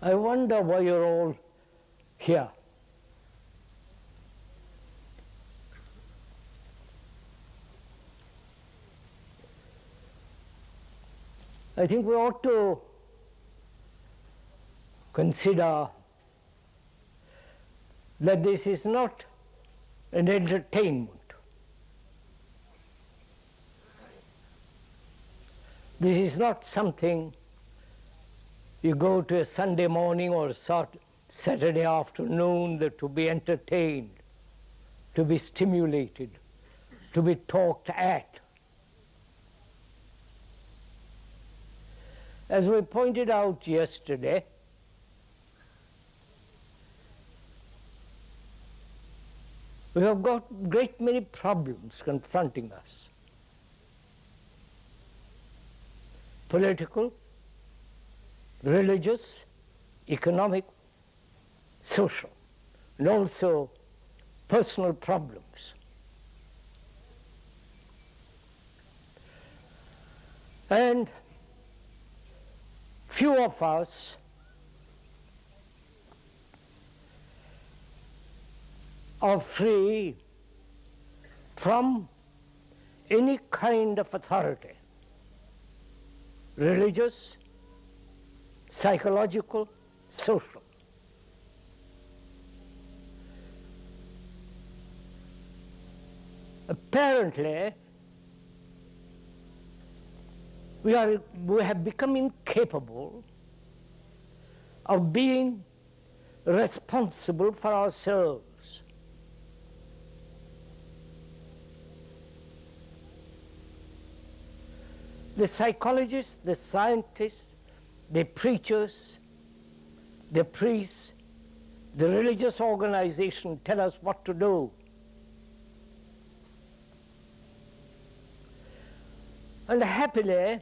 I wonder why you're all here. I think we ought to consider that this is not an entertainment. This is not something you go to a Sunday morning or Saturday afternoon to be entertained, to be stimulated, to be talked at. As we pointed out yesterday, we have got a great many problems confronting us. Political, religious, economic, social, and also personal problems. And few of us are free from any kind of authority, religious, psychological, social. Apparently, we have become incapable of being responsible for ourselves. The psychologists, the scientists, the preachers, the priests, the religious organization tell us what to do. And happily,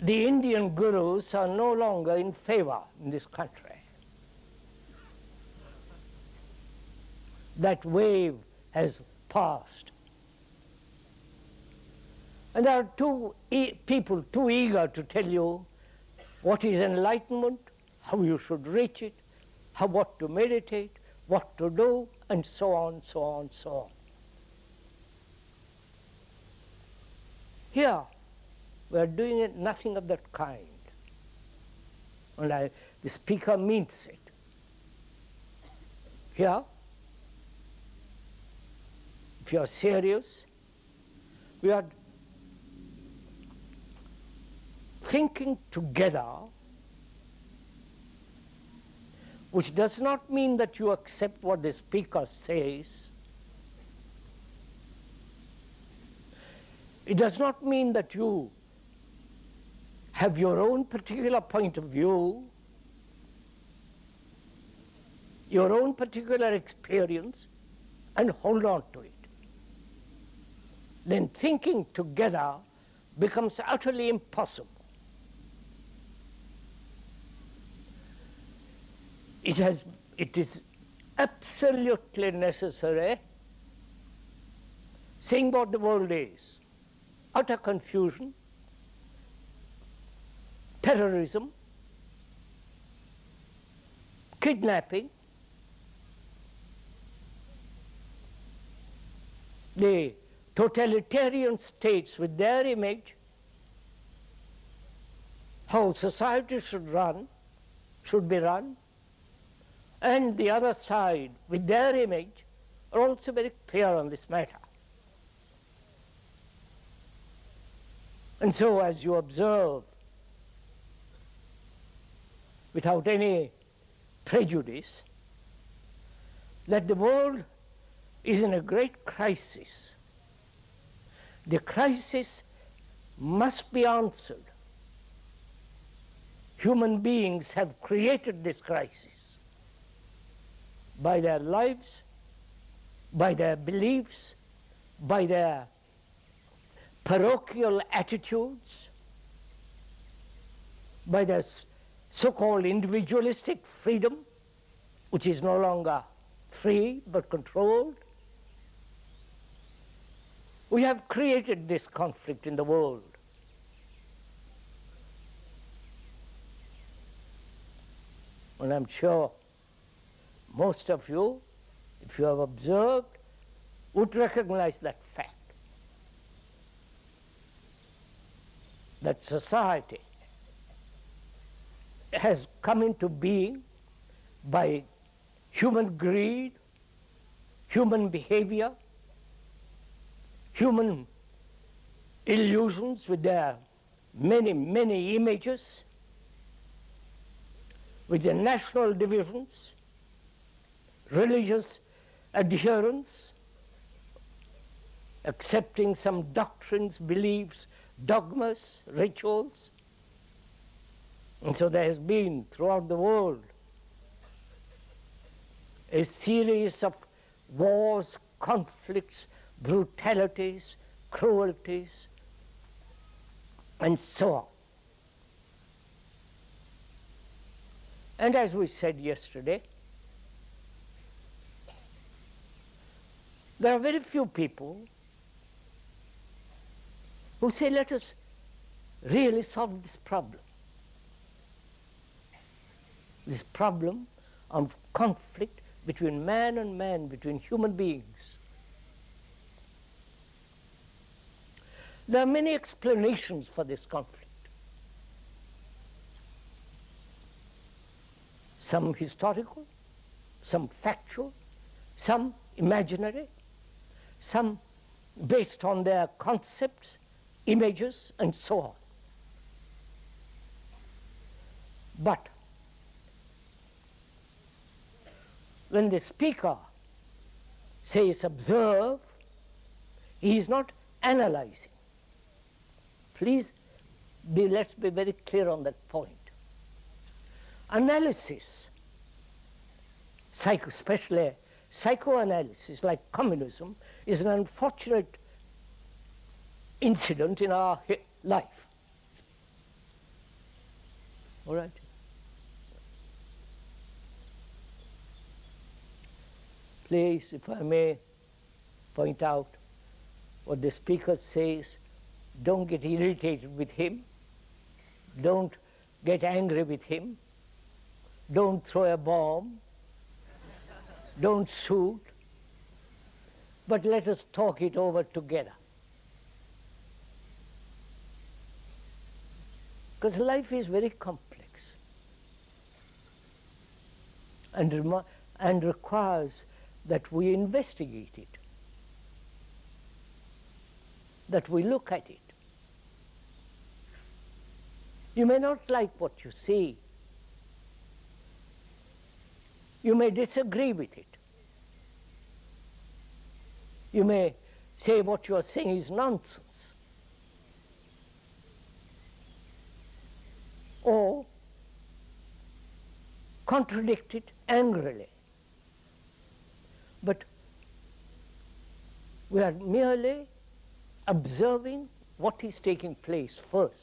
the Indian gurus are no longer in favor in this country. That wave has passed. And there are people too eager to tell you what is enlightenment, how you should reach it, what to meditate, what to do, and so on, so on, so on. Here, we are doing nothing of that kind. And the speaker means it. Here, if you are serious, we are thinking together, which does not mean that you accept what the speaker says. It does not mean that you have your own particular point of view, your own particular experience, and hold on to it. Then thinking together becomes utterly impossible. It is absolutely necessary, seeing what the world is, utter confusion, terrorism, kidnapping, the totalitarian states with their image, how society should be run, and the other side with their image are also very clear on this matter. And so as you observe, without any prejudice, that the world is in a great crisis. The crisis must be answered. Human beings have created this crisis by their lives, by their beliefs, by their parochial attitudes, by their so-called individualistic freedom, which is no longer free but controlled. We have created this conflict in the world. And I'm sure most of you, if you have observed, would recognize that fact. That society has come into being by human greed, human behavior, human illusions with their many, many images, with their national divisions, religious adherence, accepting some doctrines, beliefs, dogmas, rituals. And so there has been throughout the world a series of wars, conflicts, brutalities, cruelties, and so on. And as we said yesterday, there are very few people who say, let us really solve this problem of conflict between man and man, between human beings. There are many explanations for this conflict. Some historical, some factual, some imaginary, some based on their concepts, images, and so on. But when the speaker says observe, he is not analyzing. Please, let's be very clear on that point. Analysis, especially psychoanalysis, like communism, is an unfortunate incident in our life. All right? Please, if I may point out what the speaker says, don't get irritated with him, don't get angry with him, don't throw a bomb, don't shoot, but let us talk it over together. Because life is very complex and requires that we investigate it, that we look at it. You may not like what you see. You may disagree with it. You may say what you are saying is nonsense. Or contradict it angrily. But we are merely observing what is taking place first.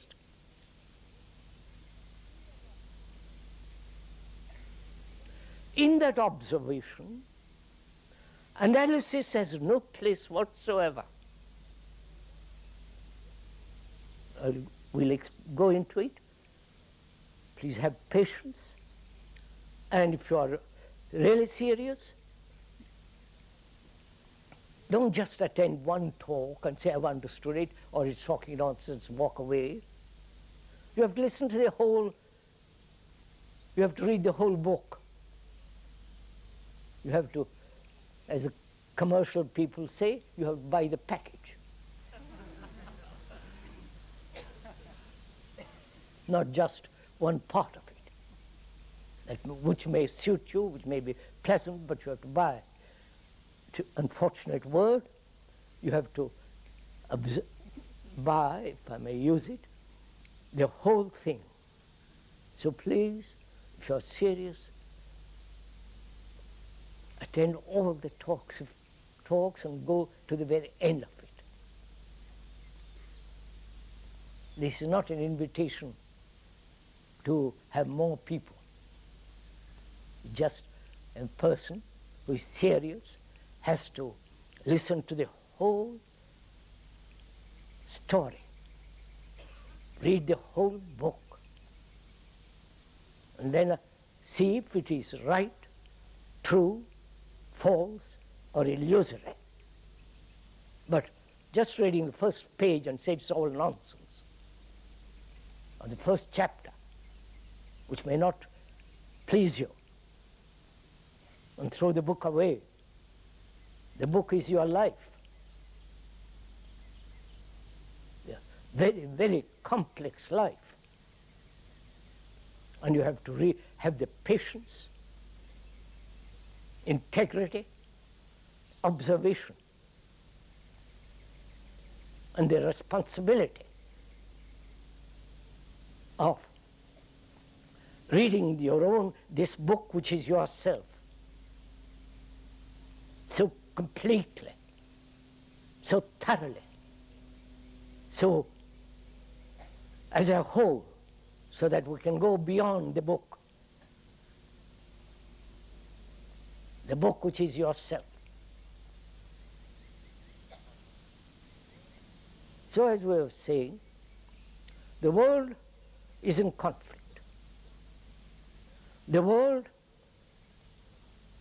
In that observation, analysis has no place whatsoever. We'll go into it. Please have patience. And if you are really serious, don't just attend one talk and say, I've understood it, or it's talking nonsense, walk away. You have to listen to the whole, you have to read the whole book. You have to, as the commercial people say, you have to buy the package. Not just one part of it, which may suit you, which may be pleasant, but you have to buy. Unfortunate word, you have to buy, if I may use it, the whole thing. So please, if you are serious, attend all the talks and go to the very end of it. This is not an invitation to have more people. Just a person who is serious has to listen to the whole story, read the whole book, and then see if it is right, true, false, or illusory. But just reading the first page and say it's all nonsense, or the first chapter, which may not please you, and throw the book away. The book is your life. Very, very complex life. And you have to have the patience, integrity, observation, and the responsibility of reading this book which is yourself, so completely, so thoroughly, so as a whole, so that we can go beyond the book which is yourself. So as we were saying, the world is in conflict. The world,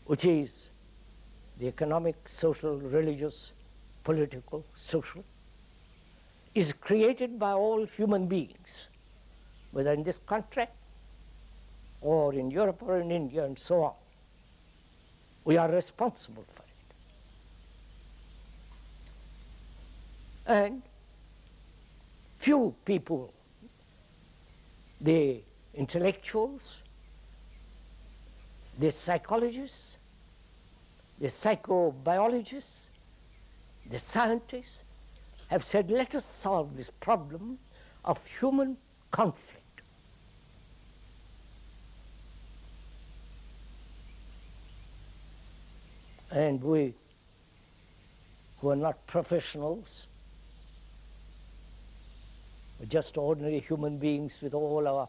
which is the economic, social, religious, political, social, is created by all human beings, whether in this country or in Europe or in India and so on. We are responsible for it. And few people, the intellectuals, the psychologists, the psychobiologists, the scientists, have said, let us solve this problem of human conflict. And we, who are not professionals, we're just ordinary human beings with all our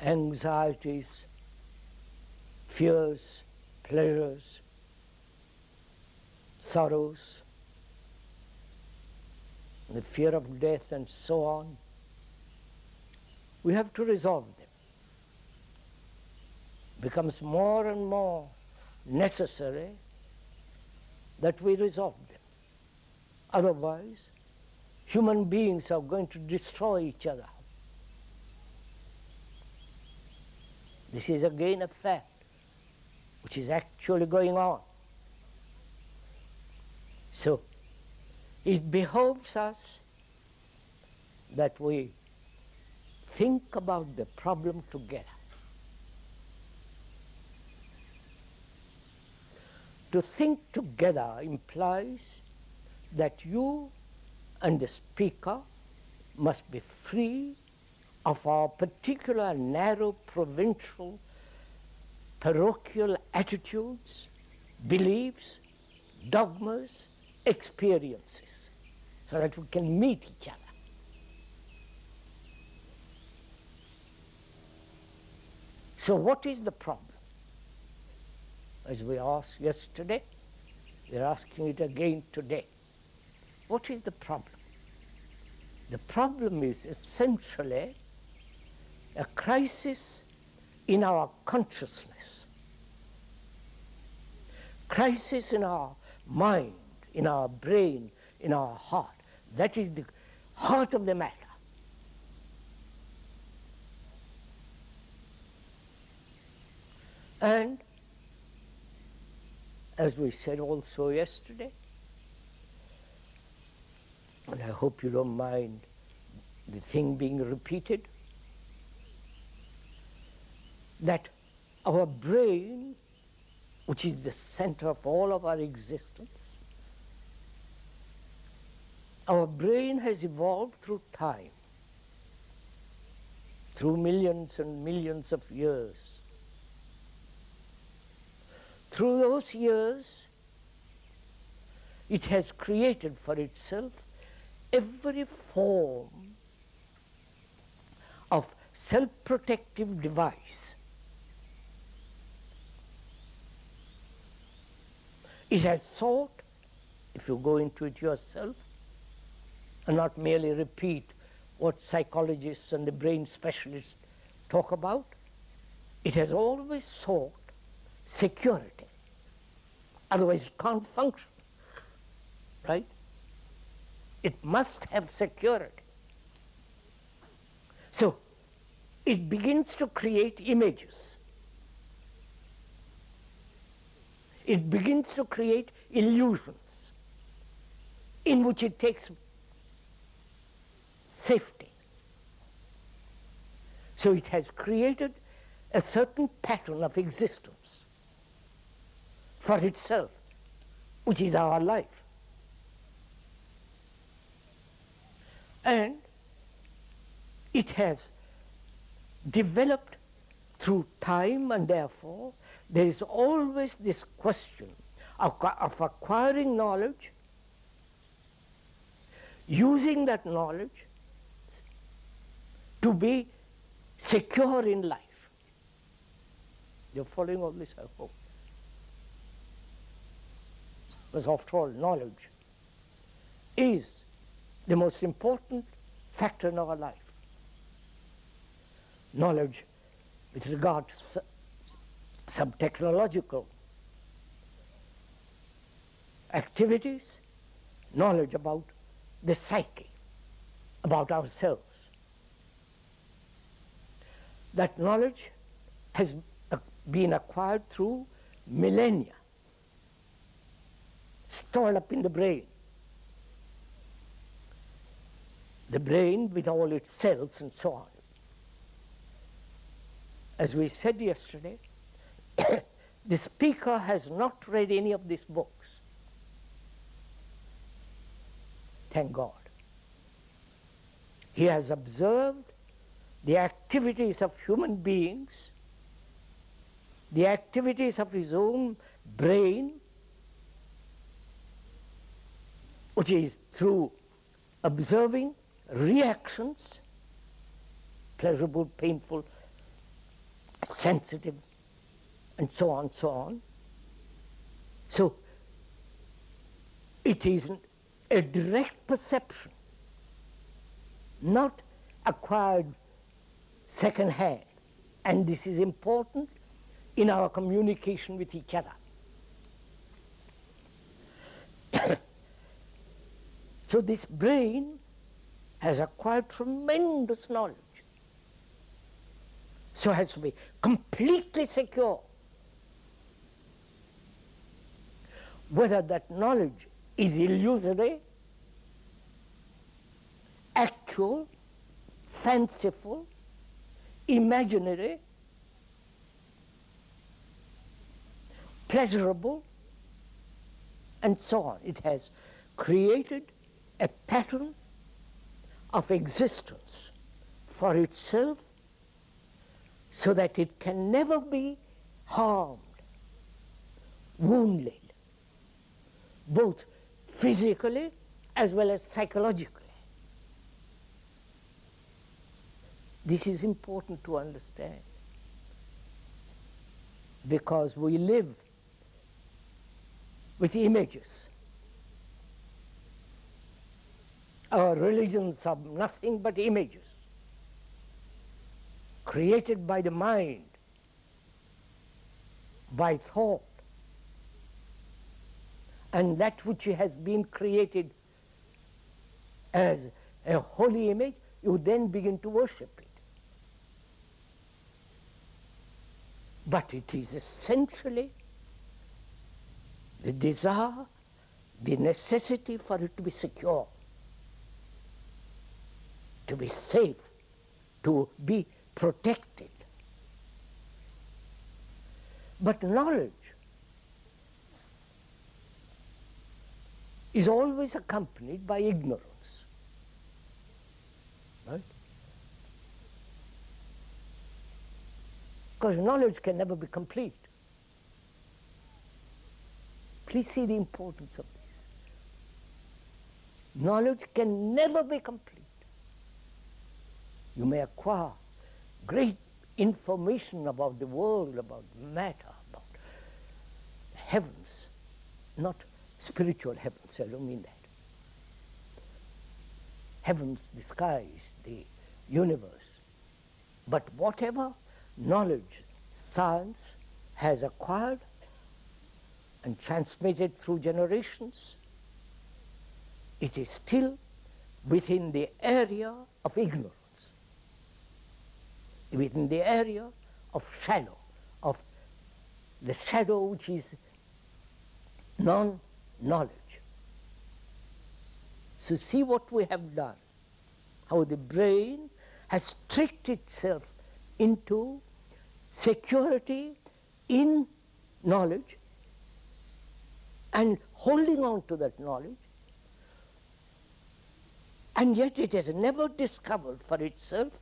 anxieties, fears, pleasures, sorrows, the fear of death and so on. We have to resolve them. It becomes more and more necessary that we resolve them. Otherwise, human beings are going to destroy each other. This is again a fact which is actually going on. So, it behoves us that we think about the problem together. To think together implies that you and the speaker must be free of our particular narrow, provincial, parochial attitudes, beliefs, dogmas, experiences, so that we can meet each other. So what is the problem? As we asked yesterday, we are asking it again today. What is the problem? The problem is essentially a crisis in our consciousness, crisis in our mind, in our brain, in our heart. That is the heart of the matter. And as we said also yesterday, and I hope you don't mind the thing being repeated, that our brain, which is the center of all of our existence, our brain has evolved through time, through millions and millions of years. Through those years, it has created for itself every form of self-protective device. It has sought, if you go into it yourself, and not merely repeat what psychologists and the brain specialists talk about, it has always sought security. Otherwise it can't function, right? It must have security. So it begins to create images. It begins to create illusions in which it takes safety. So it has created a certain pattern of existence for itself, which is our life. And it has developed through time, and therefore there is always this question of acquiring knowledge, using that knowledge to be secure in life. You're following all this, I hope. Because after all, knowledge is the most important factor in our life. Knowledge with regard to some technological activities, knowledge about the psyche, about ourselves. That knowledge has been acquired through millennia, stored up in the brain. The brain with all its cells and so on. As we said yesterday, the speaker has not read any of these books. Thank God. He has observed the activities of human beings, the activities of his own brain, which is through observing reactions, pleasurable, painful, sensitive, and so on, so on. So it is a direct perception, not acquired second hand. And this is important in our communication with each other. So this brain has acquired tremendous knowledge, so has to be completely secure. Whether that knowledge is illusory, actual, fanciful, imaginary, pleasurable, and so on. It has created a pattern of existence for itself so that it can never be harmed, wounded, both physically as well as psychologically. This is important to understand, because we live with images. Our religions are nothing but images created by the mind, by thought, and that which has been created as a holy image, you then begin to worship it. But it is essentially the desire, the necessity for it to be secure, to be safe, to be protected. But knowledge is always accompanied by ignorance, right? Because knowledge can never be complete. Please see the importance of this. Knowledge can never be complete. You may acquire great information about the world, about matter, about heavens, not spiritual heavens, I don't mean that. Heavens, the skies, the universe, But whatever knowledge science has acquired and transmitted through generations, it is still within the area of ignorance, within the area of shadow, of the shadow which is non-knowledge. So see what we have done, how the brain has tricked itself into security in knowledge and holding on to that knowledge, and yet it has never discovered for itself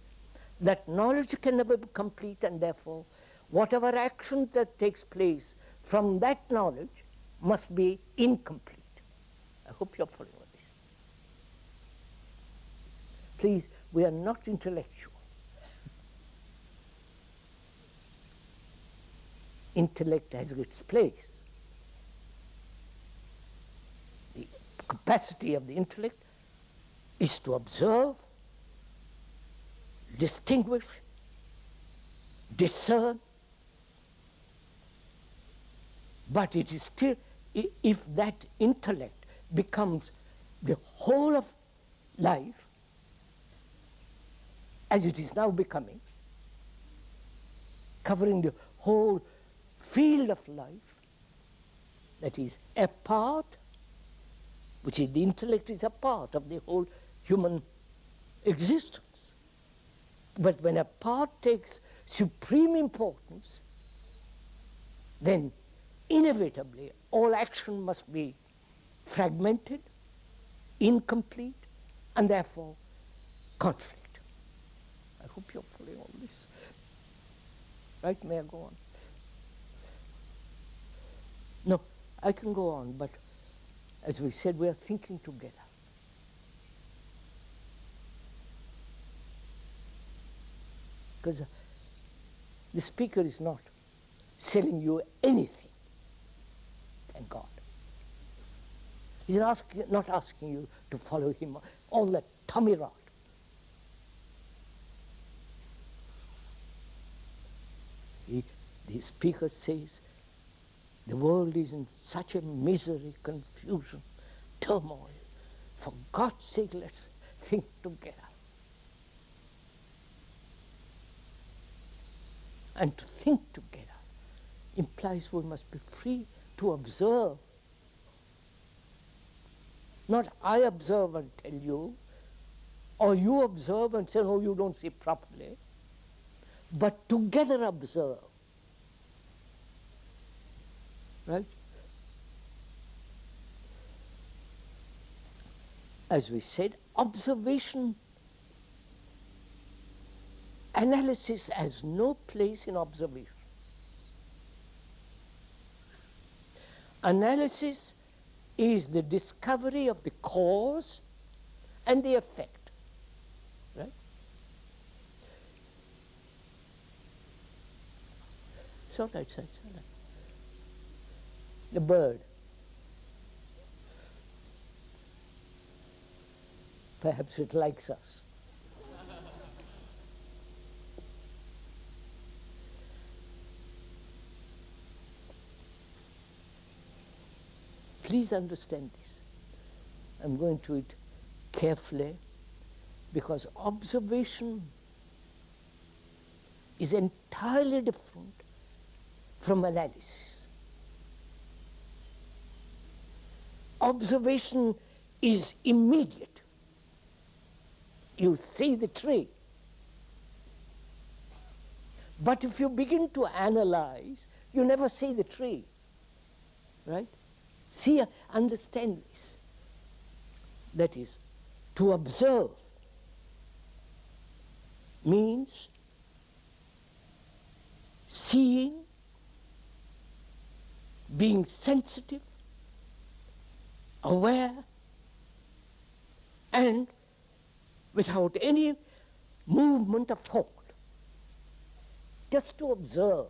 that knowledge can never be complete, and therefore whatever action that takes place from that knowledge must be incomplete. I hope you're following this. Please, we are not intellectual. Intellect has its place. The capacity of the intellect is to observe, distinguish, discern, but it is still, if that intellect becomes the whole of life, as it is now becoming, covering the whole field of life, that is a part, which is the intellect is a part of the whole human existence. But when a part takes supreme importance, then inevitably all action must be fragmented, incomplete, and therefore conflict. I hope you're following all this. Right, may I go on? No, I can go on, but as we said, we are thinking together. Because the speaker is not selling you anything, thank God. He's not asking you to follow him, all that tummy rot. The speaker says, the world is in such a misery, confusion, turmoil. For God's sake, let's think together. And to think together implies we must be free to observe. Not I observe and tell you, or you observe and say, no, you don't see properly, but together observe. Right? As we said, observation, analysis has no place in observation. Analysis is the discovery of the cause and the effect. Right? It's all right, sir. It's all right. The bird. Perhaps it likes us. Please understand this. I'm going to it carefully because observation is entirely different from analysis. Observation is immediate. You see the tree. But if you begin to analyze, you never see the tree. Right? See, understand this. That is, to observe means seeing, being sensitive, aware, and without any movement of thought, just to observe.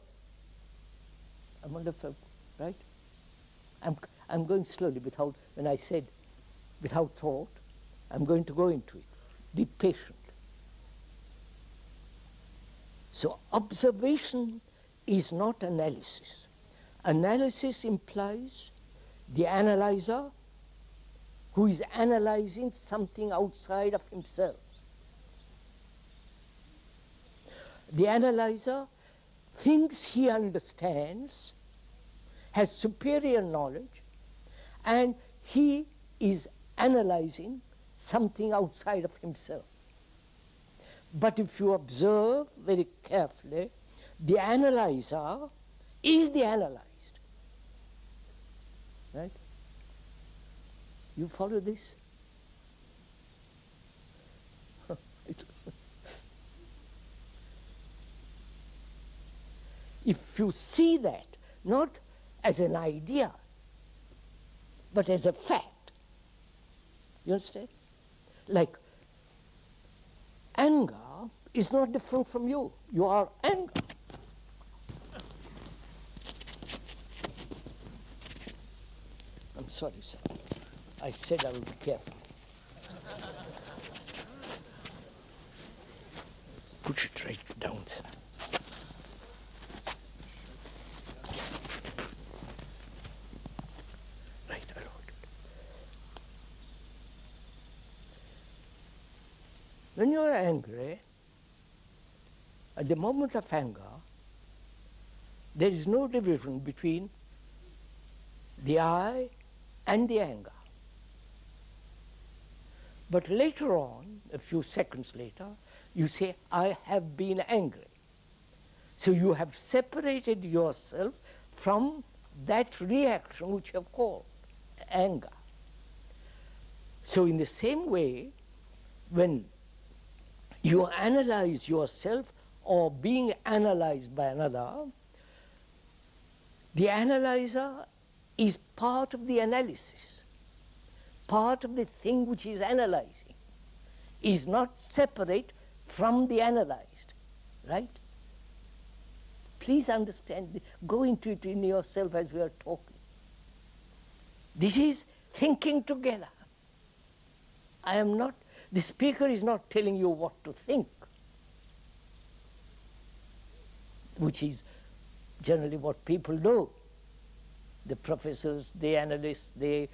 I wonder if, right? I'm going slowly without, when I said without thought, I'm going to go into it. Be patient. So observation is not analysis. Analysis implies the analyzer who is analyzing something outside of himself. The analyzer thinks he understands, has superior knowledge, and he is analyzing something outside of himself. But if you observe very carefully, the analyzer is the analyzed. Right? You follow this? If you see that, not as an idea, but as a fact, you understand? Like, anger is not different from you. You are anger. I'm sorry, sir. I said I will be careful. Push it right down, sir. Right, I hold it. When you are angry, at the moment of anger, there is no division between the I and the anger. But later on, a few seconds later, you say, I have been angry. So you have separated yourself from that reaction which you have called anger. So in the same way, when you analyze yourself or being analyzed by another, the analyzer is part of the analysis, part of the thing which is analyzing, is not separate from the analyzed, right? Please understand, go into it in yourself as we are talking. This is thinking together. I am not, the speaker is not telling you what to think, which is generally what people do. The professors, the analysts, the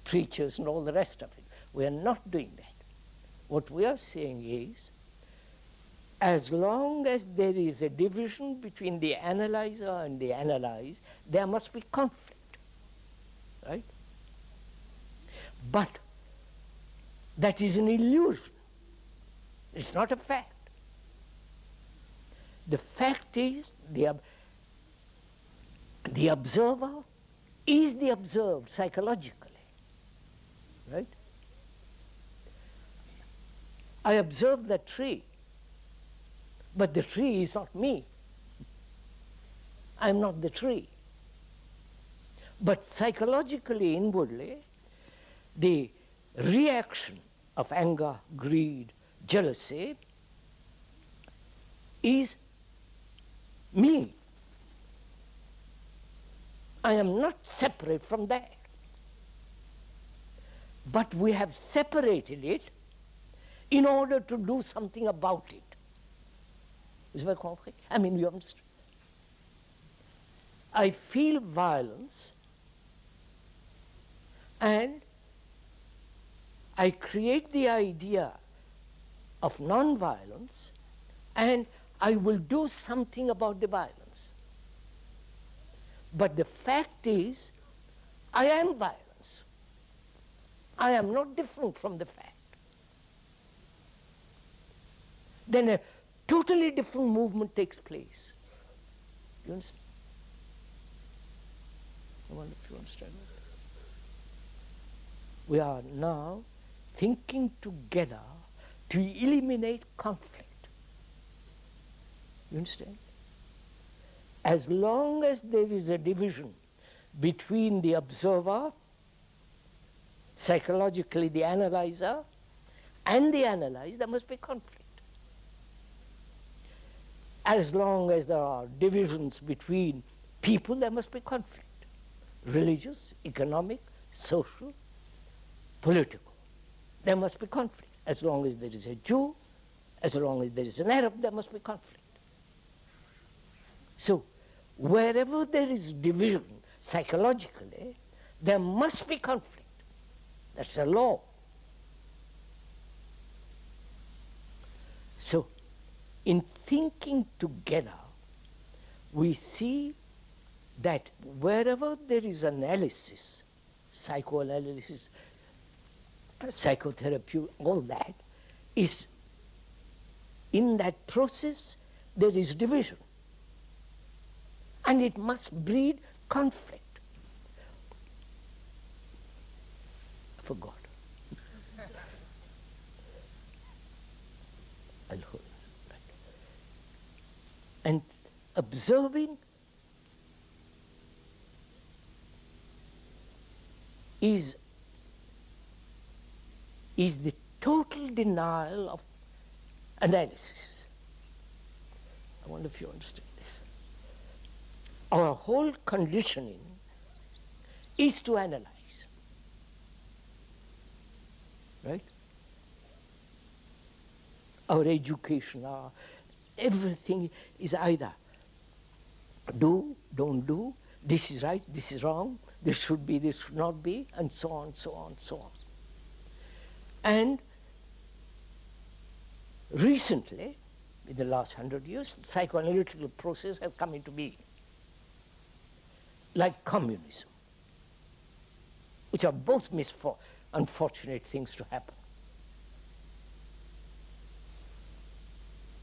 preachers and all the rest of it. We are not doing that. What we are saying is, as long as there is a division between the analyzer and the analyzed, there must be conflict, right? But that is an illusion. It's not a fact. The fact is the observer is the observed psychologically, right? I observe the tree, but the tree is not me. I'm not the tree. But psychologically, inwardly, the reaction of anger, greed, jealousy is me. I am not separate from that. But we have separated it in order to do something about it. Is that compris? I mean, you understand? I feel violence and I create the idea of non-violence and I will do something about the violence. But the fact is, I am violence. I am not different from the fact. Then a totally different movement takes place. You understand? I wonder if you understand that. We are now thinking together to eliminate conflict. You understand? As long as there is a division between the observer, psychologically the analyzer, and the analyzed, there must be conflict. As long as there are divisions between people, there must be conflict. Religious, economic, social, political. There must be conflict. As long as there is a Jew, as long as there is an Arab, there must be conflict. So, wherever there is division psychologically, there must be conflict. That's a law. So, in thinking together, we see that wherever there is analysis, psychoanalysis, psychotherapy, all that, is in that process there is division. And it must breed conflict. I forgot. I'll hold it back. And observing is the total denial of analysis. I wonder if you understand this. Our whole conditioning is to analyze. Right? Our education, our everything is either do, don't do, this is right, this is wrong, this should be, this should not be, and so on, so on, so on. And recently, in the last 100 years, psychoanalytical process has come into being, like communism, which are both unfortunate things to happen.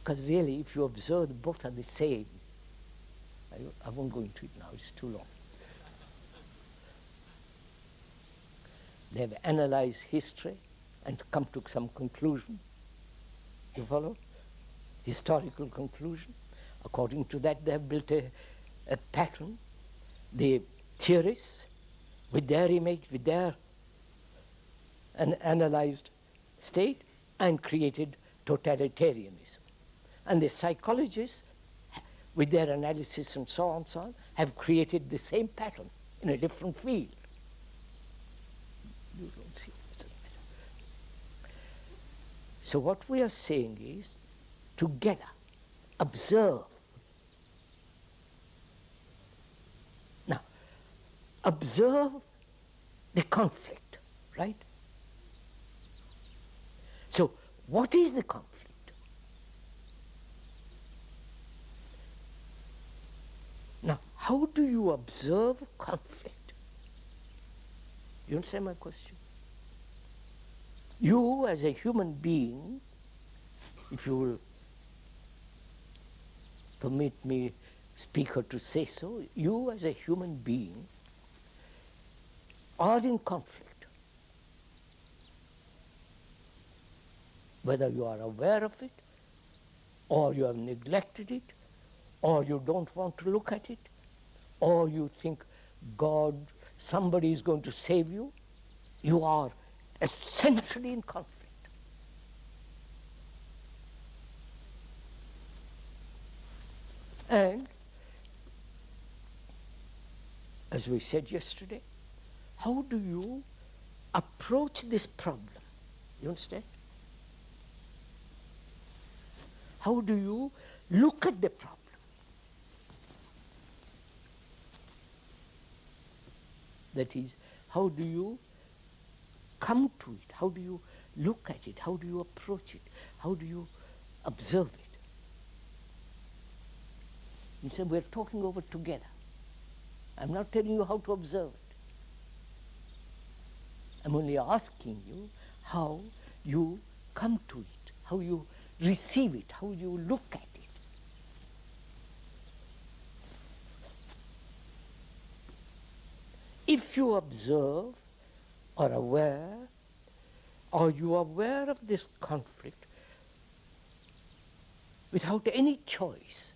Because really, if you observe, both are the same. I won't go into it now, it's too long. They have analyzed history and come to some conclusion. You follow? Historical conclusion. According to that, they have built a pattern. The theorists, with their image, with their an analyzed state, and created totalitarianism. And the psychologists, with their analysis and so on, have created the same pattern in a different field. You don't see it doesn't matter. So what we are saying is, together, observe. Now, observe the conflict, right? So, what is the conflict? Now, how do you observe conflict? You understand my question? You, as a human being, if you will permit me, speaker, to say so, you, as a human being, are in conflict. Whether you are aware of it, or you have neglected it, or you don't want to look at it, or you think God, somebody is going to save you, you are essentially in conflict. And, as we said yesterday, how do you approach this problem? You understand? How do you look at the problem? That is, how do you come to it? How do you look at it? How do you approach it? How do you observe it? Instead, we're talking over together. I'm not telling you how to observe it. I'm only asking you how you come to it, how you receive it, how you look at it. If you observe or aware, or you are aware of this conflict without any choice,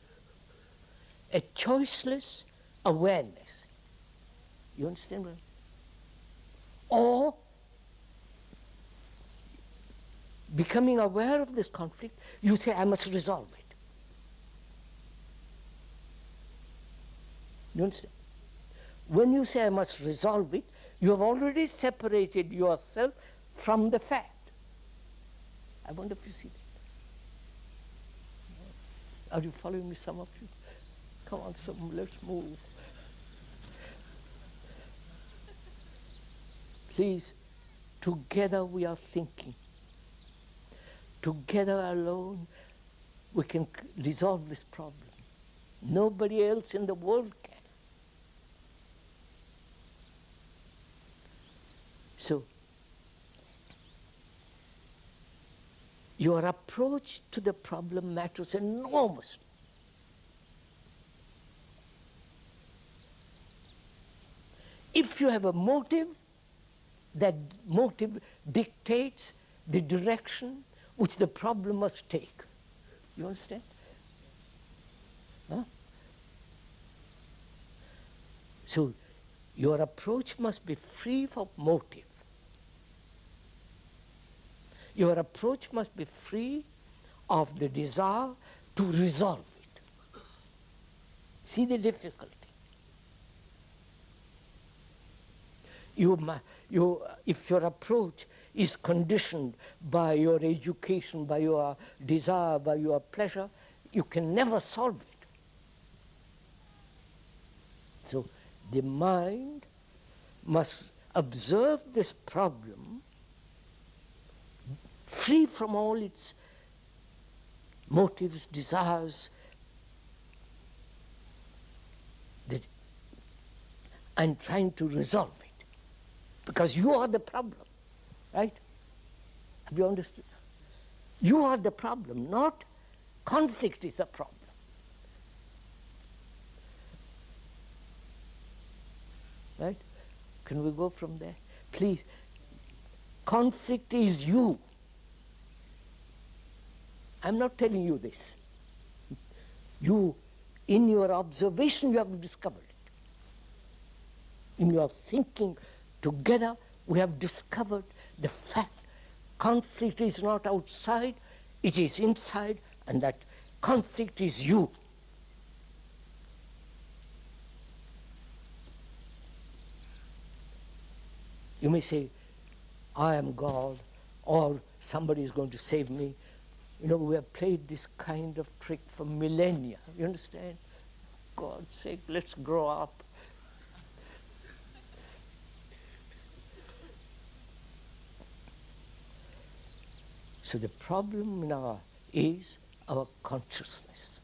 a choiceless awareness, you understand what? Or becoming aware of this conflict, you say, I must resolve it. You understand? When you say I must resolve it, you have already separated yourself from the fact. I wonder if you see that. Are you following me, some of you? Come on, let's move. Please, together we are thinking. Together alone we can resolve this problem. Nobody else in the world can. So, your approach to the problem matters enormously. If you have a motive, that motive dictates the direction which the problem must take. You understand? Huh? So, your approach must be free from motive. Your approach must be free of the desire to resolve it. See the difficulty. If your approach is conditioned by your education, by your desire, by your pleasure, you can never solve it. So the mind must observe this problem free from all its motives, desires, and trying to resolve it. Because you are the problem, right? Have you understood? You are the problem, not conflict is the problem. Right? Can we go from there? Please, conflict is you. I'm not telling you this. You, in your observation, you have discovered it. In your thinking together, we have discovered the fact conflict is not outside, it is inside, and that conflict is you. You may say, I am God, or somebody is going to save me. You know, we have played this kind of trick for millennia. You understand? God's sake, let's grow up. So the problem now is our consciousness.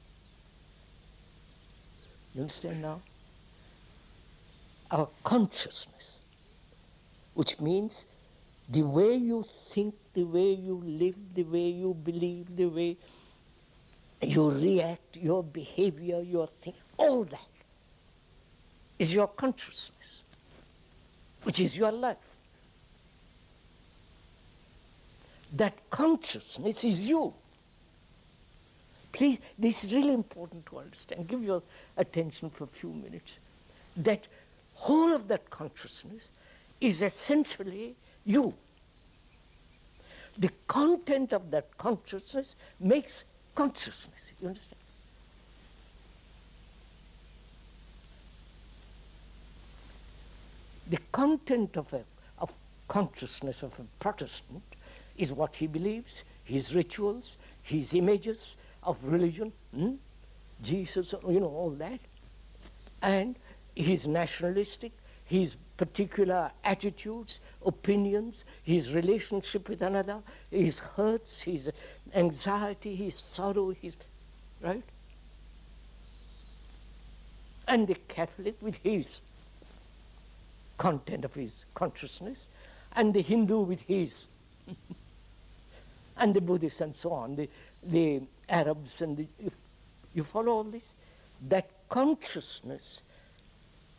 You understand now? Our consciousness, which means the way you think, the way you live, the way you believe, the way you react, your behavior, your thing, all that is your consciousness, which is your life. That consciousness is you. Please, this is really important to understand. Give your attention for a few minutes. That whole of that consciousness is essentially you. The content of that consciousness makes consciousness. You understand? The content of consciousness of a Protestant is what he believes, his rituals, his images of religion, Jesus, you know, all that. And his nationalistic, his particular attitudes, opinions, his relationship with another, his hurts, his anxiety, his sorrow, his, right? And the Catholic with his content of his consciousness, and the Hindu with his, and the Buddhists and so on, the Arabs and the, you follow all this? That consciousness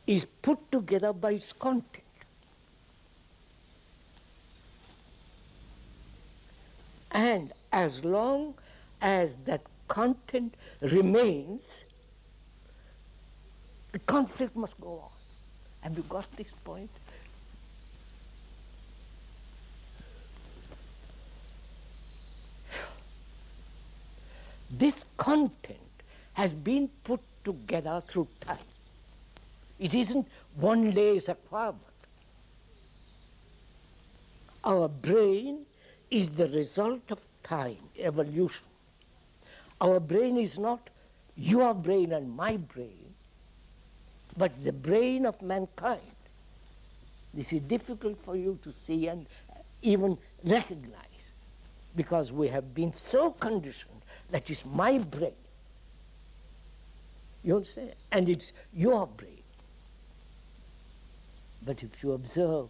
is put together by its content. And as long as that content remains, the conflict must go on. Have you got this point? This content has been put together through time. It isn't one day's acquirement. Our brain is the result of time, evolution. Our brain is not your brain and my brain, but the brain of mankind. This is difficult for you to see and even recognize, because we have been so conditioned that it's my brain. You understand? And it's your brain. But if you observe,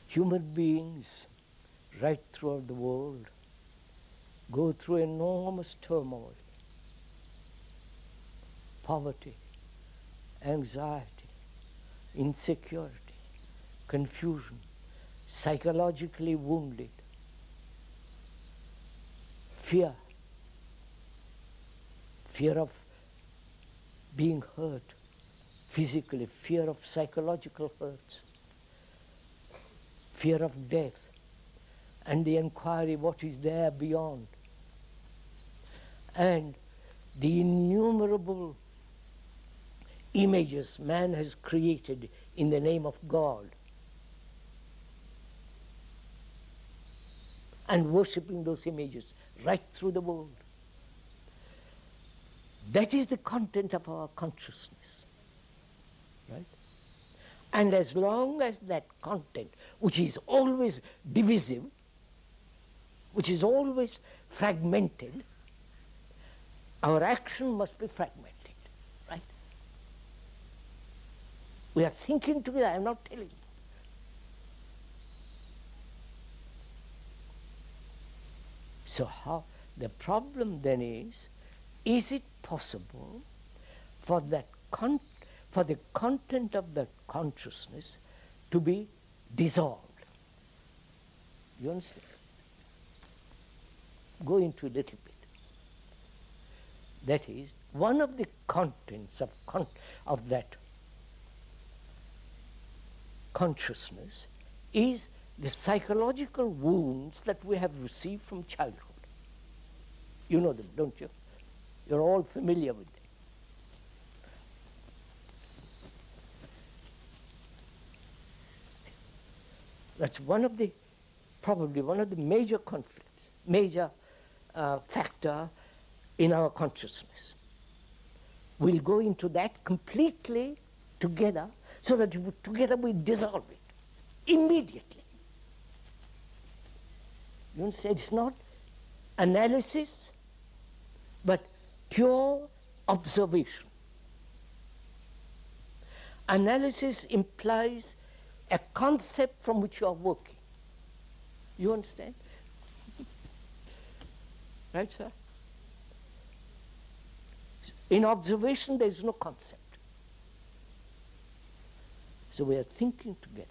human beings right throughout the world go through enormous turmoil, poverty, anxiety, insecurity, confusion, psychologically wounded, fear of being hurt physically, fear of psychological hurts, fear of death, and the inquiry what is there beyond, and the innumerable images man has created in the name of God, and worshipping those images right through the world. That is the content of our consciousness, right? And as long as that content, which is always divisive, which is always fragmented, our action must be fragmented, right? We are thinking together, I am not telling you. So how, the problem then is it possible for that for the content of that consciousness to be dissolved? You understand? Go into a little bit. That is, one of the contents of that consciousness is the psychological wounds that we have received from childhood. You know them, don't you? You're all familiar with them. That's probably one of the major conflicts, major factor in our consciousness. We'll go into that completely together, so that together we dissolve it immediately. You understand? It's not analysis, but pure observation. Analysis implies a concept from which you are working. You understand? Right, sir? In observation, there is no concept. So we are thinking together.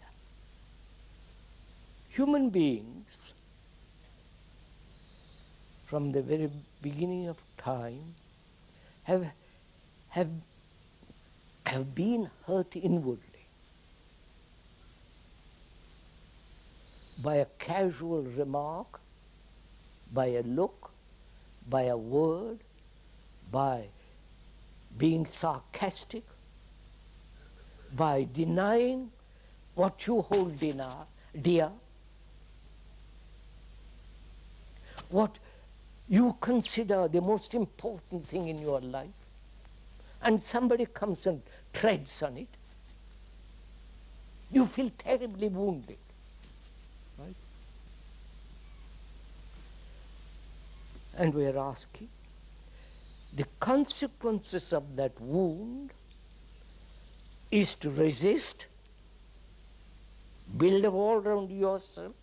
Human beings, from the very beginning of time, have been hurt inwardly by a casual remark, by a look, by a word, by being sarcastic, by denying what you hold dear, what you consider the most important thing in your life, and somebody comes and treads on it, you feel terribly wounded, right? And we are asking, the consequences of that wound is to resist, build a wall around yourself,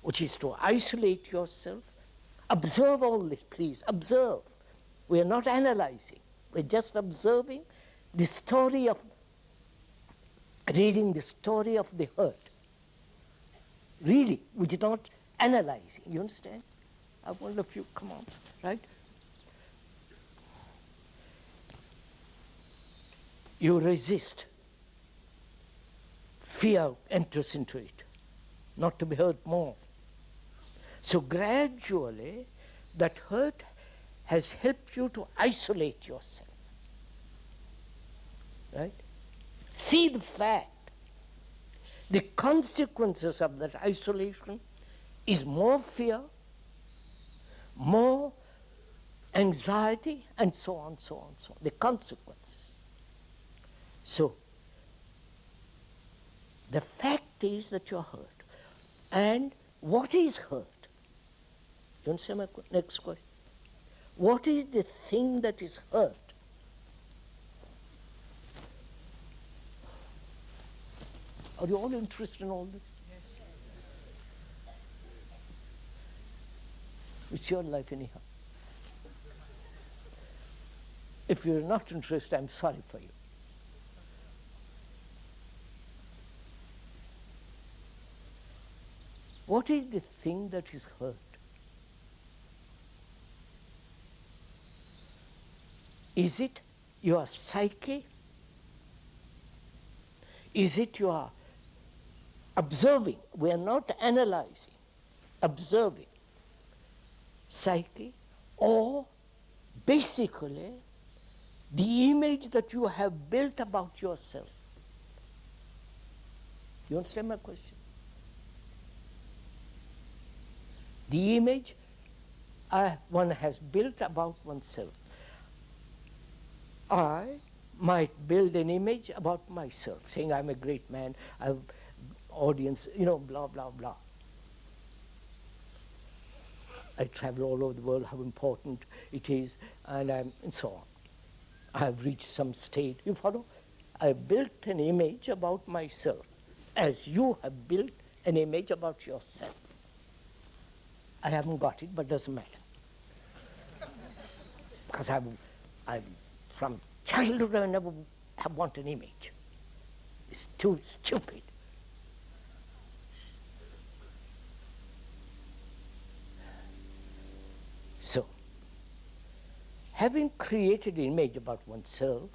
which is to isolate yourself. Observe all this, please, observe. We are not analyzing, we're just observing the story of, reading the story of the hurt. Really, which is not analyzing, you understand? I wonder if you come on, right? You resist. Fear enters into it, not to be hurt more. So gradually, that hurt has helped you to isolate yourself, right? See the fact The consequences of that isolation is more fear, more anxiety, and so on, so on, so on. The consequences. So, the fact is that you're hurt. And what is hurt? You understand my next question? What is the thing that is hurt? Are you all interested in all this? Yes. It's your life anyhow. If you're not interested, I'm sorry for you. What is the thing that is hurt? Is it your psyche? Is it your observing? We are not analyzing, observing psyche, or basically the image that you have built about yourself. You understand my question? The image one has built about oneself. I might build an image about myself, saying I'm a great man, I have audience, blah, blah, blah. I travel all over the world, how important it is, and so on. I have reached some state. You follow? I built an image about myself, as you have built an image about yourself. I haven't got it, but doesn't matter. Because from childhood, I never have wanted an image. It's too stupid. So, having created an image about oneself,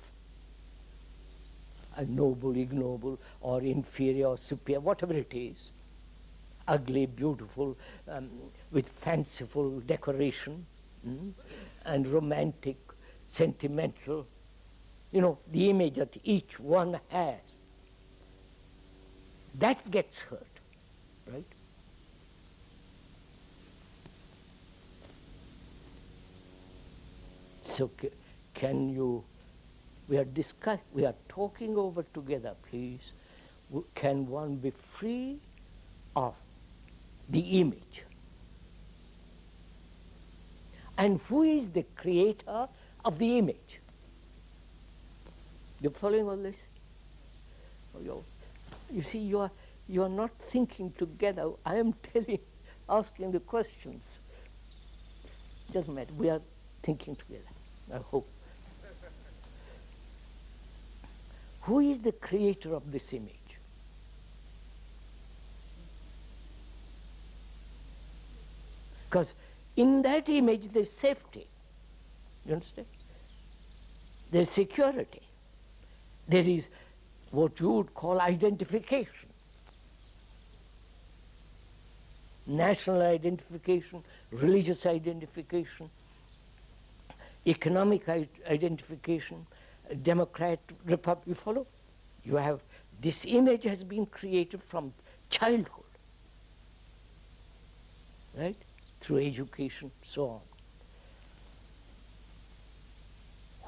a noble, ignoble, or inferior, or superior, whatever it is, ugly, beautiful, with fanciful decoration, and romantic, sentimental, the image that each one has, that gets hurt, right? So we are talking over together, please. Can one be free of the image? And who is the creator of the image? You're following all this? You see, you are not thinking together. I am asking the questions. Doesn't matter. We are thinking together, I hope. Who is the creator of this image? Because in that image there's safety. You understand? There's security. There is what you would call identification. National identification, religious identification, economic identification, Democrat, Republic. You follow? You have, this image has been created from childhood, right? Through education, so on.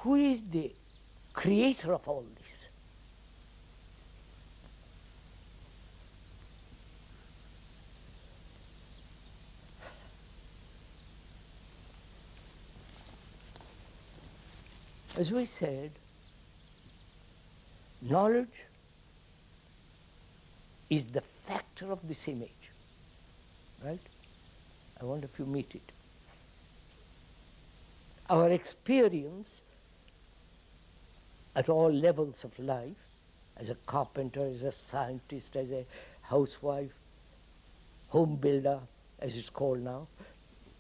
Who is the creator of all this? As we said, knowledge is the factor of this image, right? I wonder if you meet it. Our experience at all levels of life, as a carpenter, as a scientist, as a housewife, home builder, as it's called now,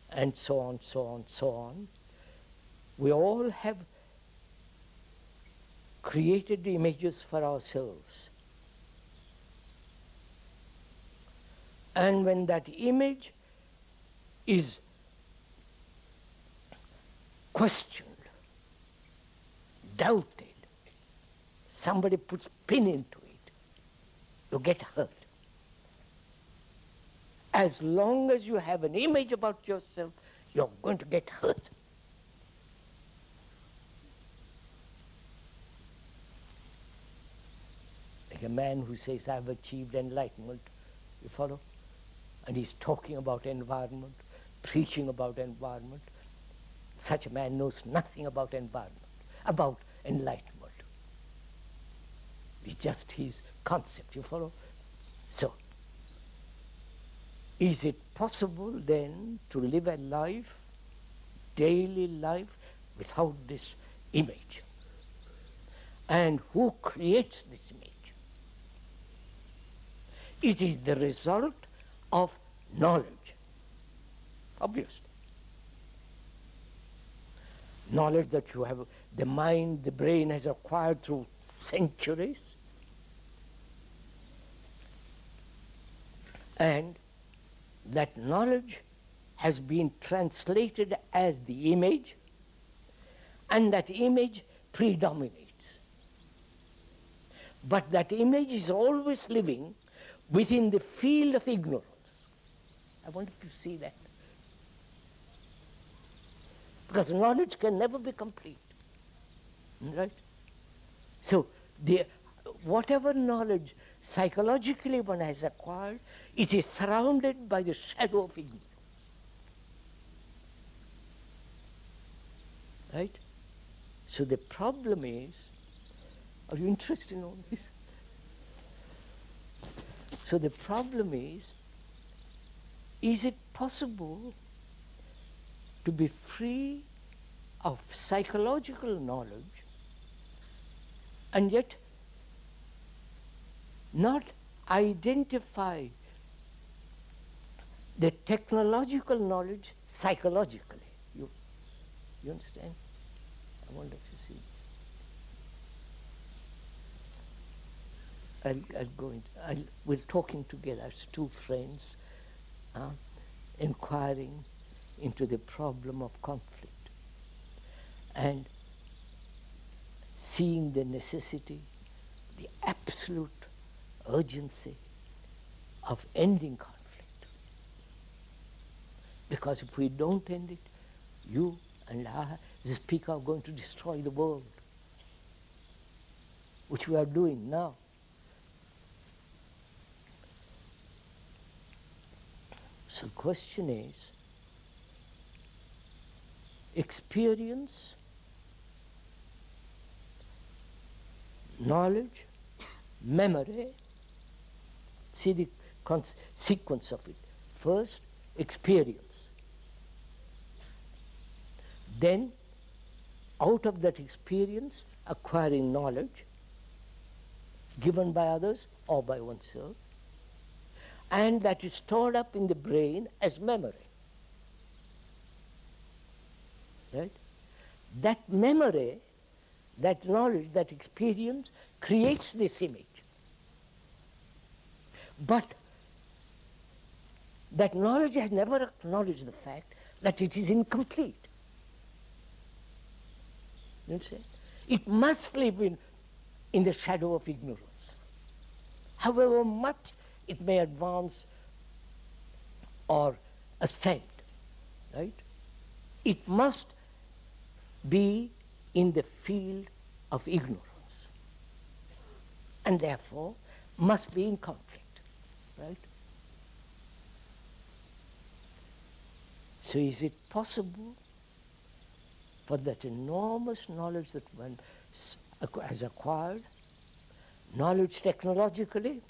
and so on, so on, so on, we all have created images for ourselves. And when that image is questioned, doubted, somebody puts pin into it, you get hurt. As long as you have an image about yourself, you're going to get hurt. Like a man who says, I've achieved enlightenment, you follow? And he's talking about environment, preaching about environment. Such a man knows nothing about environment, about enlightenment. It's just his concept, you follow? So, is it possible then to live a life, daily life, without this image? And who creates this image? It is the result of knowledge, obviously. Knowledge that you have, the mind, the brain has acquired through centuries. And that knowledge has been translated as the image, and that image predominates. But that image is always living within the field of ignorance. I want you to see that. Because knowledge can never be complete. Right? So, whatever knowledge psychologically one has acquired, it is surrounded by the shadow of ignorance. Right? So the problem is, are you interested in all this? So the problem is it possible to be free of psychological knowledge and yet not identify the technological knowledge psychologically? You understand? I wonder if you see. We're talking together as two friends, inquiring into the problem of conflict and seeing the necessity, the absolute urgency of ending conflict. Because if we don't end it, you and I, the speaker, are going to destroy the world, which we are doing now. So the question is, experience, knowledge, memory, see the sequence of it. First, experience. Then, out of that experience, acquiring knowledge, given by others or by oneself, and that is stored up in the brain as memory. Right? That memory, that knowledge, that experience creates this image. But that knowledge has never acknowledged the fact that it is incomplete. You understand? It must live in the shadow of ignorance. However much it may advance or ascend, right? It must be in the field of ignorance, and therefore must be in conflict, right? So is it possible for that enormous knowledge that one has acquired, knowledge technologically,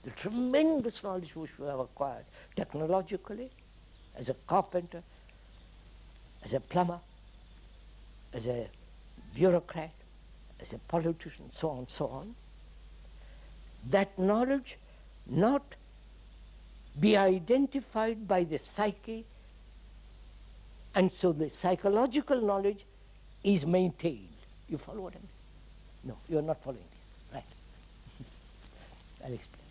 the tremendous knowledge which we have acquired technologically, as a carpenter, as a plumber, as a bureaucrat, as a politician, so on, that knowledge not be identified by the psyche, and so the psychological knowledge is maintained. You follow what I mean? No, you're not following it. Right. I'll explain.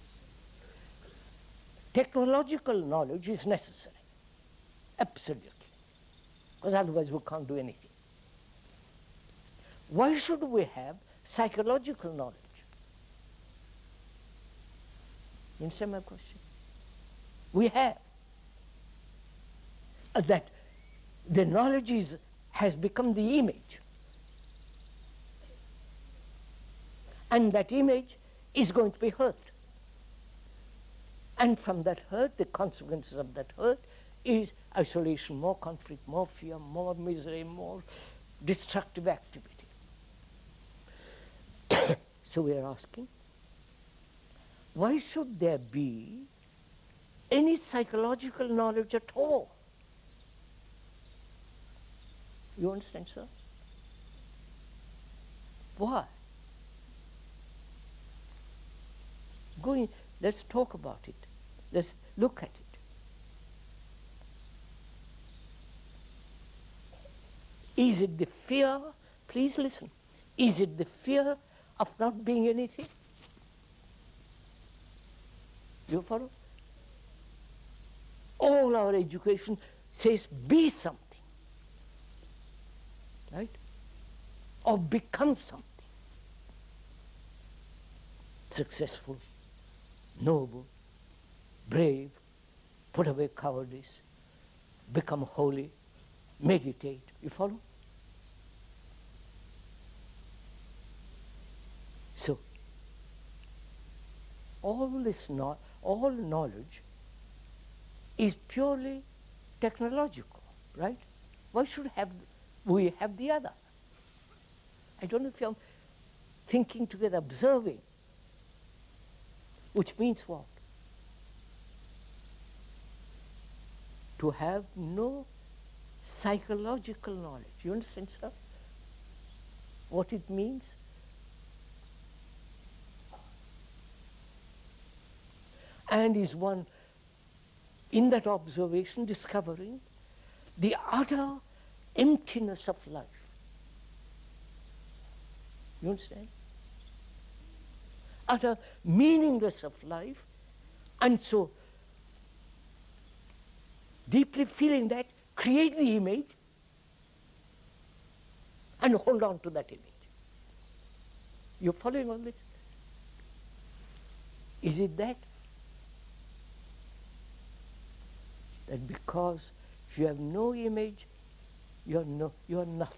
Technological knowledge is necessary, absolutely, because otherwise we can't do anything. Why should we have psychological knowledge? You understand my question? We have. That the knowledge has become the image. And that image is going to be hurt. And from that hurt, the consequences of that hurt is isolation, more conflict, more fear, more misery, more destructive activity. So we are asking, why should there be any psychological knowledge at all? You understand, sir? Why? Let's talk about it. Let's look at it. Is it the fear? Please listen. Is it the fear of not being anything? You follow? All our education says be something. Right? Or become something. Successful, noble, brave, put away cowardice, become holy, meditate. You follow? So, all knowledge is purely technological, right? Why should we have the other? I don't know if you're thinking together, observing, which means what? To have no psychological knowledge. You understand, sir? What it means? And is one, in that observation, discovering the utter emptiness of life. You understand? Utter meaningless of life, and so deeply feeling that, create the image and hold on to that image. You're following all this? Is it that? That because if you have no image, you're nothing.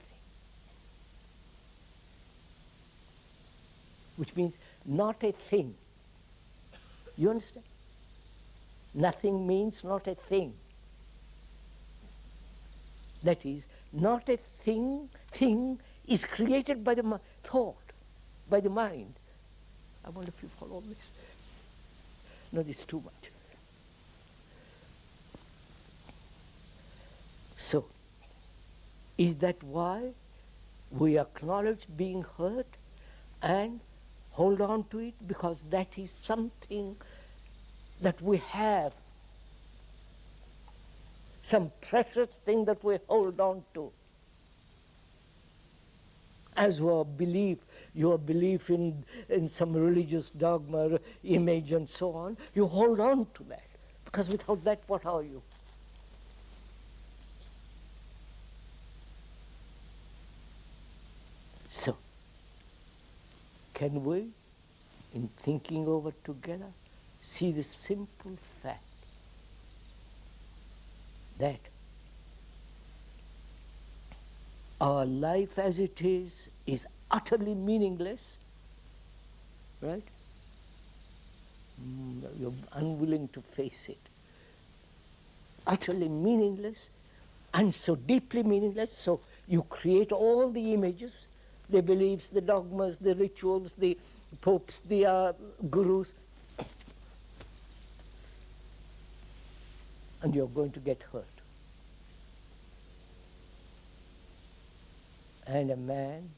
Which means not a thing. You understand? Nothing means not a thing. That is, not a thing. Thing is created by the thought, by the mind. I wonder if you follow this. No, this is too much. So, is that why we acknowledge being hurt and hold on to it? Because that is something that we have, some precious thing that we hold on to. As your belief in some religious dogma, image and so on, you hold on to that. Because without that, what are you? So, can we, in thinking over together, see the simple fact that our life as it is utterly meaningless, right? You're unwilling to face it. Utterly meaningless, and so deeply meaningless, so you create all the images, the beliefs, the dogmas, the rituals, the popes, the gurus, and you're going to get hurt. And a man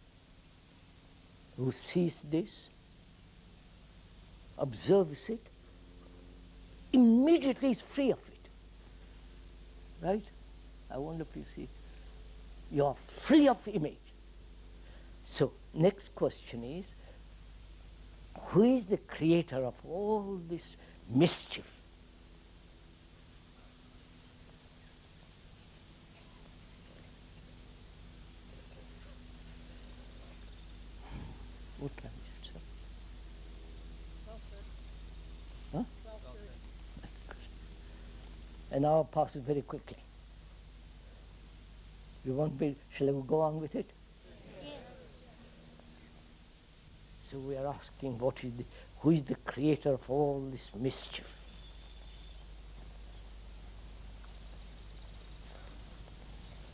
who sees this, observes it, immediately is free of it. Right? I wonder if you see. You're free of image. So, next question is, who is the creator of all this mischief? What time is it, sir? Huh? An hour passes very quickly. You want me, shall I go on with it? Yes. So we are asking, who is the creator of all this mischief?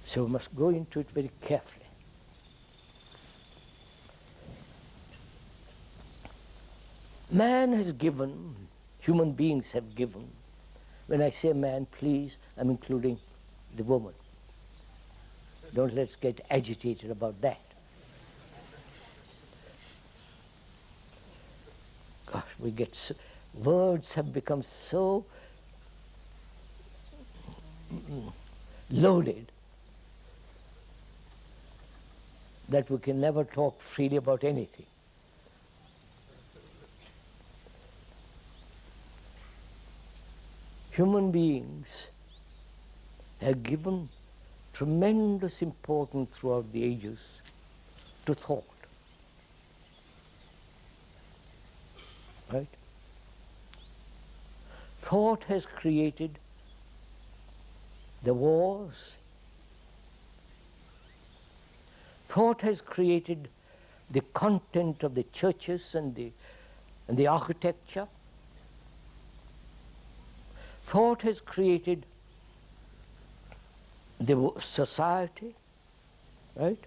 So we must go into it very carefully. Man has given, human beings have given. When I say man, please, I'm including the woman. Don't let's get agitated about that. Gosh, words have become so loaded that we can never talk freely about anything. Human beings have given tremendous importance throughout the ages to thought. Right? Thought has created the wars. Thought has created the content of the churches and the architecture. Thought has created the society, right?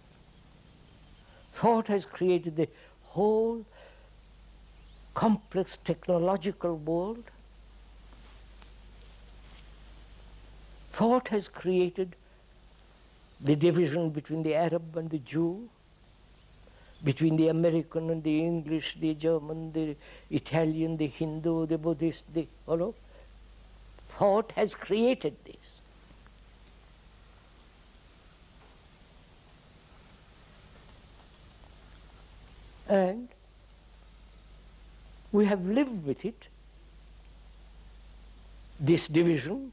Thought has created the whole complex technological world. Thought has created the division between the Arab and the Jew, between the American and the English, the German, the Italian, the Hindu, the Buddhist, Thought has created this. And we have lived with it, this division,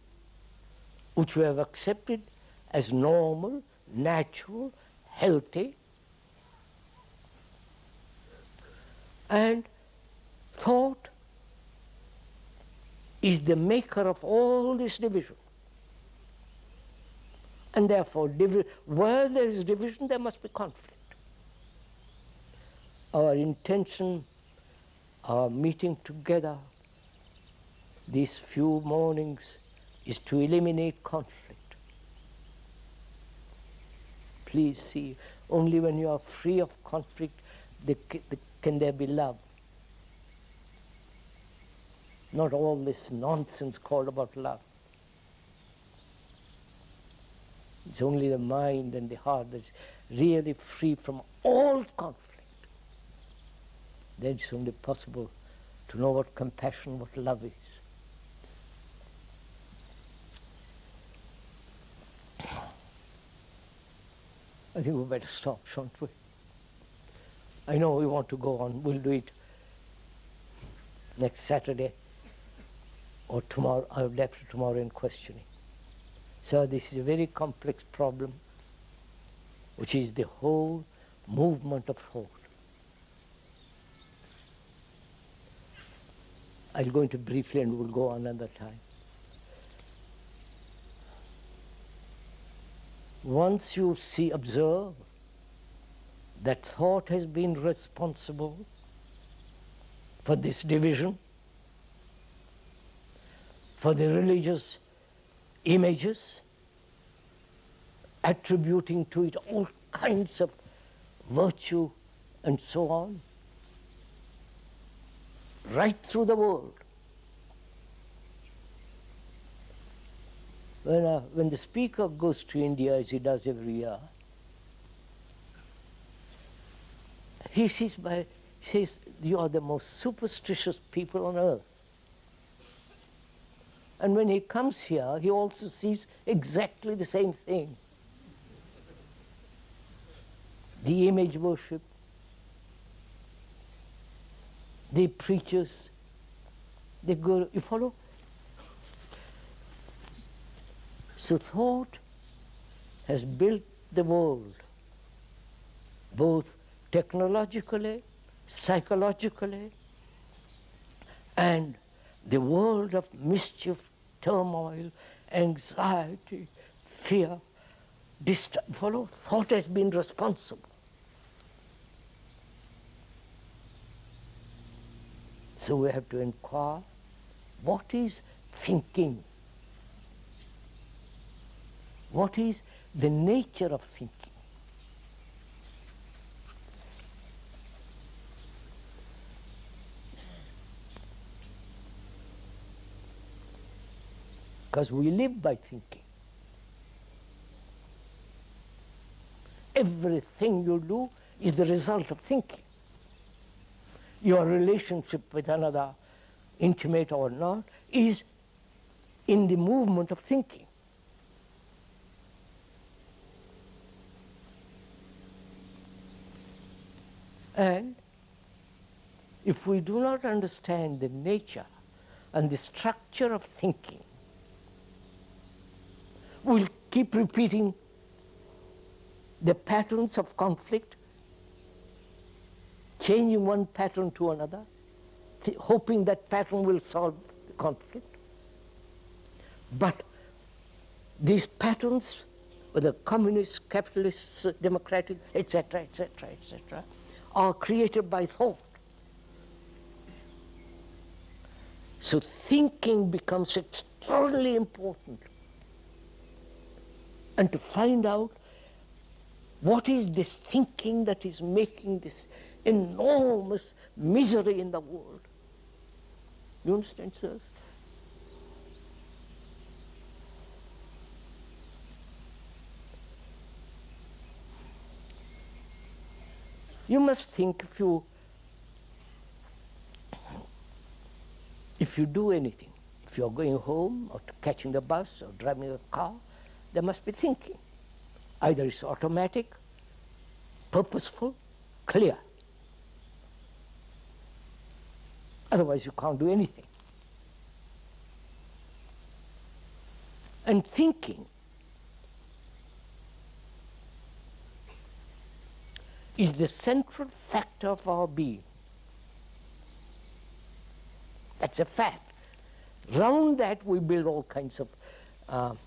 which we have accepted as normal, natural, healthy. And thought is the maker of all this division. And therefore, where there is division, there must be conflict. Our intention, our meeting together these few mornings is to eliminate conflict. Please see, only when you are free of conflict can there be love. Not all this nonsense called about love. It's only the mind and the heart that's really free from all conflict. Then it's only possible to know what compassion, what love is. I think we better stop, shan't we? I know we want to go on. We'll do it next Saturday or tomorrow, or after tomorrow in questioning. So this is a very complex problem, which is the whole movement of thought. I'll go into briefly and we'll go on another time. Once you observe that thought has been responsible for this division, for the religious images, attributing to it all kinds of virtue and so on, right through the world. When the speaker goes to India, as he does every year, he says, you are the most superstitious people on earth. And when he comes here, he also sees exactly the same thing. The image worship, the preachers, the guru, you follow? So thought has built the world, both technologically, psychologically, and the world of mischief, turmoil, anxiety, fear, follow, thought has been responsible. So we have to inquire, what is thinking? What is the nature of thinking? Because we live by thinking. Everything you do is the result of thinking. Your relationship with another, intimate or not, is in the movement of thinking. And if we do not understand the nature and the structure of thinking, we'll keep repeating the patterns of conflict, changing one pattern to another, hoping that pattern will solve the conflict. But these patterns, whether communist, capitalist, democratic, etc., etc., etc., are created by thought. So thinking becomes extraordinarily important. And to find out what is this thinking that is making this enormous misery in the world. You understand, sirs? You must think, if you do anything, if you are going home or catching the bus or driving a car, there must be thinking. Either it's automatic, purposeful, clear. Otherwise you can't do anything. And thinking is the central factor of our being. That's a fact. Round that we build all kinds of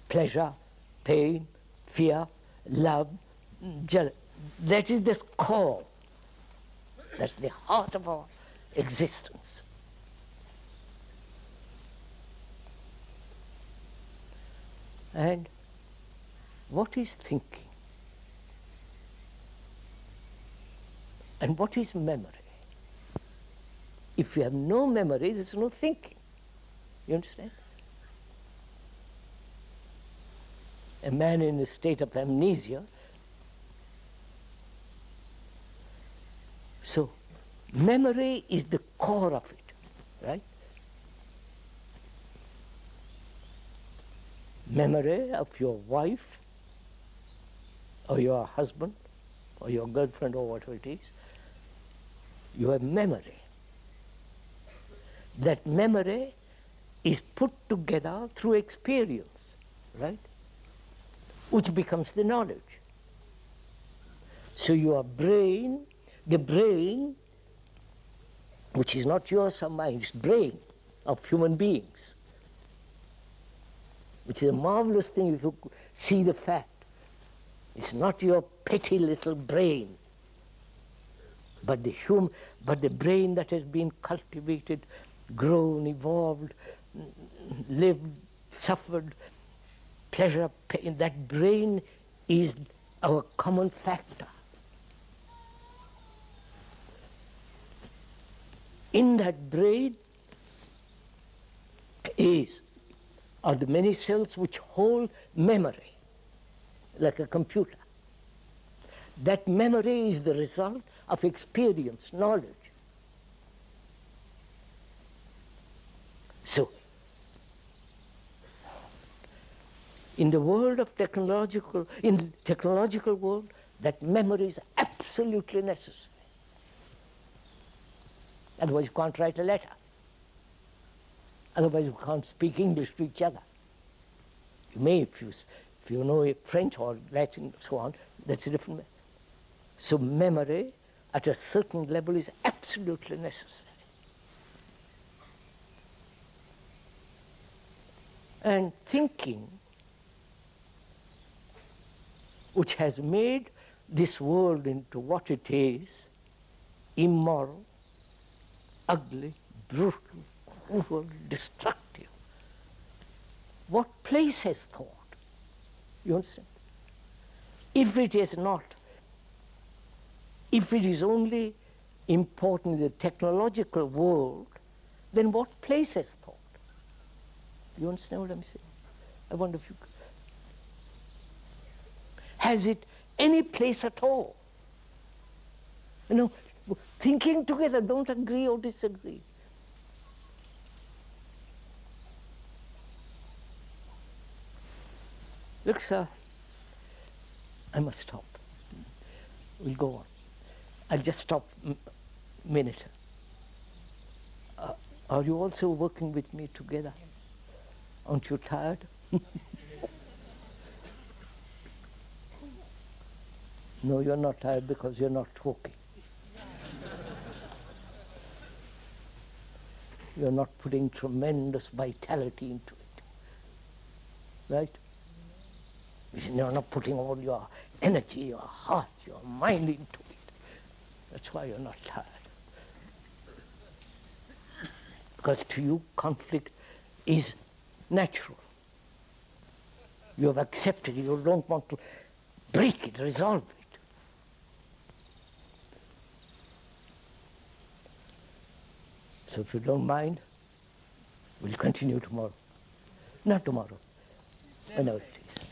pleasure, pain, fear, love, jealousy. That is the core. That's the heart of our existence. And what is thinking? And what is memory? If you have no memory, there's no thinking. You understand? A man in a state of amnesia. So, memory is the core of it, right? Memory of your wife, or your husband, or your girlfriend, or whatever it is. You have memory. That memory is put together through experience, right? Which becomes the knowledge. So your brain, the brain, which is not yours or mine, it's brain of human beings, which is a marvelous thing if you see the fact. It's not your petty little brain, but the brain that has been cultivated, grown, evolved, lived, suffered, pleasure, pain. That brain is our common factor. In that brain are the many cells which hold memory, like a computer. That memory is the result of experience, knowledge. So, in the world of in the technological world, that memory is absolutely necessary. Otherwise you can't write a letter. Otherwise you can't speak English to each other. You may if you know French or Latin, so on, that's a different matter. So memory at a certain level is absolutely necessary. And thinking, which has made this world into what it is, immoral, ugly, brutal, cruel, destructive. What place has thought? You understand? If it is not, if it is only important in the technological world, then what place has thought? You understand what I'm saying? I wonder if you could. Has it any place at all? You know, thinking together, don't agree or disagree. Look, sir, I must stop. We'll go on. I'll just stop a minute. Are you also working with me together? Aren't you tired? No, you're not tired because you're not talking. You're not putting tremendous vitality into it. Right? You're not putting all your energy, your heart, your mind into it. That's why you're not tired. Because to you, conflict is natural. You have accepted it. You don't want to break it, resolve it. So if you don't mind, we'll continue tomorrow. Not tomorrow, whenever it is.